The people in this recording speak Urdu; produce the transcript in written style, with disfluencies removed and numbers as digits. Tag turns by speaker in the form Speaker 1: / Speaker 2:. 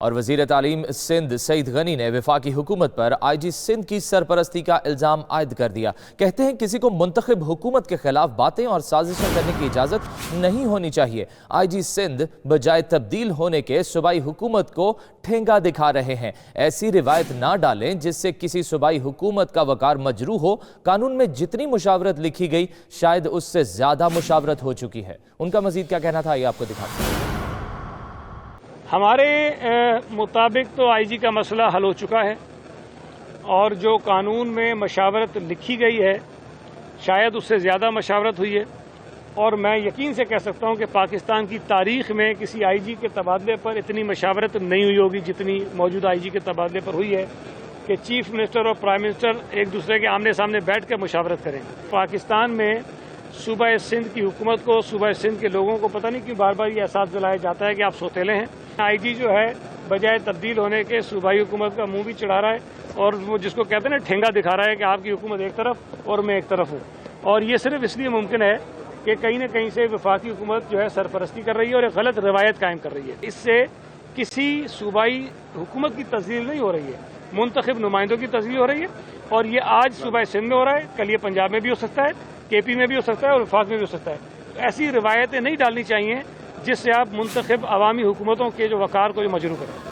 Speaker 1: اور وزیر تعلیم سندھ سعید غنی نے وفاقی حکومت پر آئی جی سندھ کی سرپرستی کا الزام عائد کر دیا۔ کہتے ہیں کسی کو منتخب حکومت کے خلاف باتیں اور سازشیں کرنے کی اجازت نہیں ہونی چاہیے۔ آئی جی سندھ بجائے تبدیل ہونے کے صوبائی حکومت کو ٹھینگا دکھا رہے ہیں۔ ایسی روایت نہ ڈالیں جس سے کسی صوبائی حکومت کا وقار مجروح ہو۔ قانون میں جتنی مشاورت لکھی گئی شاید اس سے زیادہ مشاورت ہو چکی ہے۔ ان کا مزید کیا کہنا تھا یہ آپ کو دکھاتے ہیں۔
Speaker 2: ہمارے مطابق تو آئی جی کا مسئلہ حل ہو چکا ہے اور جو قانون میں مشاورت لکھی گئی ہے شاید اس سے زیادہ مشاورت ہوئی ہے، اور میں یقین سے کہہ سکتا ہوں کہ پاکستان کی تاریخ میں کسی آئی جی کے تبادلے پر اتنی مشاورت نہیں ہوئی ہوگی جتنی موجودہ آئی جی کے تبادلے پر ہوئی ہے کہ چیف منسٹر اور پرائم منسٹر ایک دوسرے کے آمنے سامنے بیٹھ کر مشاورت کریں۔ پاکستان میں صوبہ سندھ کی حکومت کو، صوبہ سندھ کے لوگوں کو پتہ نہیں کیوں بار بار یہ احساس دلایا جاتا ہے کہ آپ سوتیلے ہیں۔ آئی جی جو ہے بجائے تبدیل ہونے کے صوبائی حکومت کا منہ بھی چڑھا رہا ہے اور وہ جس کو کہتے ہیں نا ٹھینگا دکھا رہا ہے کہ آپ کی حکومت ایک طرف اور میں ایک طرف ہوں، اور یہ صرف اس لیے ممکن ہے کہ کہیں نہ کہیں سے وفاقی حکومت جو ہے سرپرستی کر رہی ہے اور ایک غلط روایت قائم کر رہی ہے۔ اس سے کسی صوبائی حکومت کی تذلیل نہیں ہو رہی ہے، منتخب نمائندوں کی تذلیل ہو رہی ہے، اور یہ آج صوبہ سندھ میں ہو رہا ہے، کل یہ پنجاب میں بھی ہو سکتا ہے، کے پی میں بھی ہو سکتا ہے اور وفاق میں بھی ہو سکتا ہے۔ ایسی روایتیں نہیں ڈالنی چاہیے جس سے آپ منتخب عوامی حکومتوں کے جو وقار کو جو مجروح کریں۔